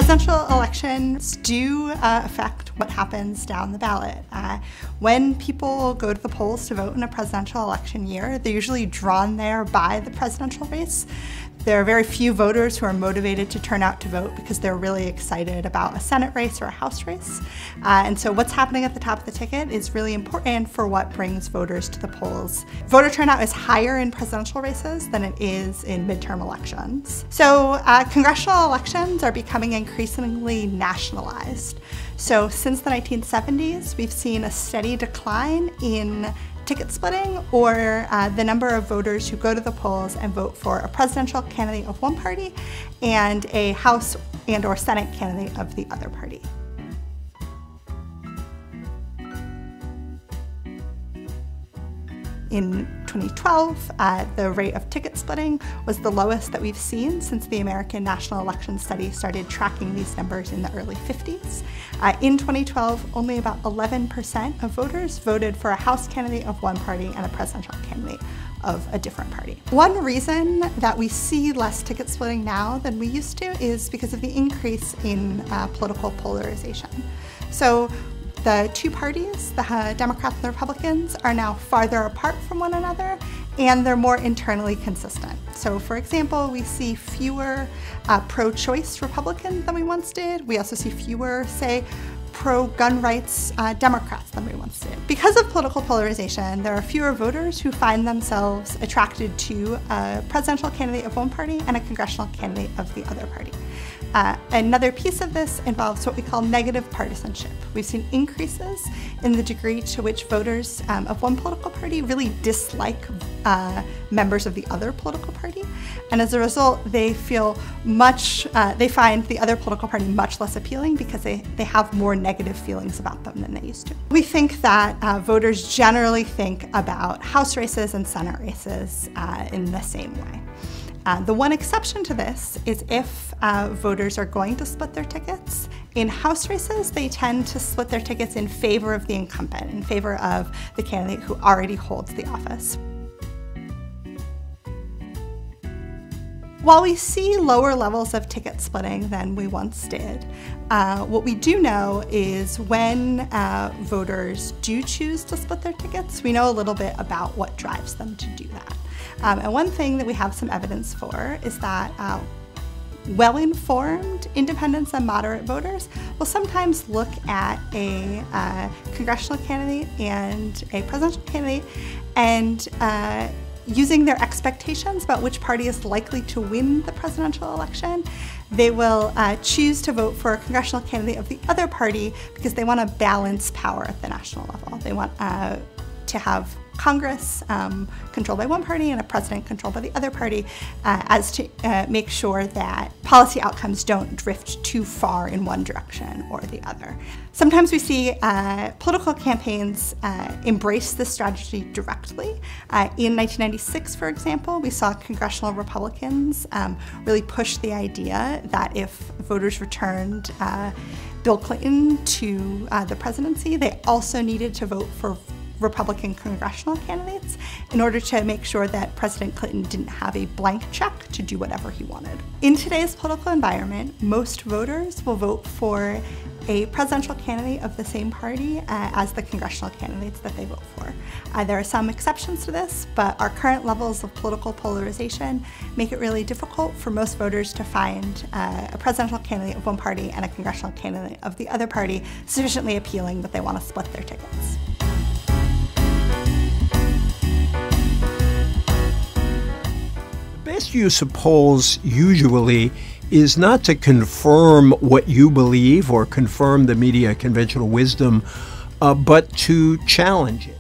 Presidential elections do affect what happens down the ballot. When people go to the polls to vote in a presidential election year, they're usually drawn there by the presidential race. There are very few voters who are motivated to turn out to vote because they're really excited about a Senate race or a House race. And so what's happening at the top of the ticket is really important for what brings voters to the polls. Voter turnout is higher in presidential races than it is in midterm elections. So congressional elections are becoming increasingly nationalized. So since the 1970s, we've seen a steady decline in ticket splitting, or the number of voters who go to the polls and vote for a presidential candidate of one party and a House and or Senate candidate of the other party. In 2012, the rate of ticket splitting was the lowest that we've seen since the American National Election Study started tracking these numbers in the early 50s. In 2012, only about 11% of voters voted for a House candidate of one party and a presidential candidate of a different party. One reason that we see less ticket splitting now than we used to is because of the increase in political polarization. So the two parties, the Democrats and the Republicans, are now farther apart from one another, and they're more internally consistent. So for example, we see fewer pro-choice Republicans than we once did. We also see fewer, say, pro-gun rights Democrats than we once did. Because of political polarization, there are fewer voters who find themselves attracted to a presidential candidate of one party and a congressional candidate of the other party. Another piece of this involves what we call negative partisanship. We've seen increases in the degree to which voters of one political party really dislike members of the other political party, and as a result, they feel they find the other political party much less appealing because they have more negative feelings about them than they used to. We think that voters generally think about House races and Senate races in the same way. The one exception to this is if voters are going to split their tickets. In House races, they tend to split their tickets in favor of the incumbent, in favor of the candidate who already holds the office. While we see lower levels of ticket splitting than we once did, what we do know is when voters do choose to split their tickets, we know a little bit about what drives them to do that. And one thing that we have some evidence for is that well-informed independents and moderate voters will sometimes look at a congressional candidate and a presidential candidate and using their expectations about which party is likely to win the presidential election, they will choose to vote for a congressional candidate of the other party because they want to balance power at the national level. They want to have Congress controlled by one party and a president controlled by the other party as to make sure that policy outcomes don't drift too far in one direction or the other. Sometimes we see political campaigns embrace this strategy directly. In 1996, for example, we saw congressional Republicans really push the idea that if voters returned Bill Clinton to the presidency, they also needed to vote for Republican congressional candidates in order to make sure that President Clinton didn't have a blank check to do whatever he wanted. In today's political environment, most voters will vote for a presidential candidate of the same party as the congressional candidates that they vote for. There are some exceptions to this, but our current levels of political polarization make it really difficult for most voters to find a presidential candidate of one party and a congressional candidate of the other party sufficiently appealing that they want to split their tickets. The best use of polls usually is not to confirm what you believe or confirm the media conventional wisdom, but to challenge it.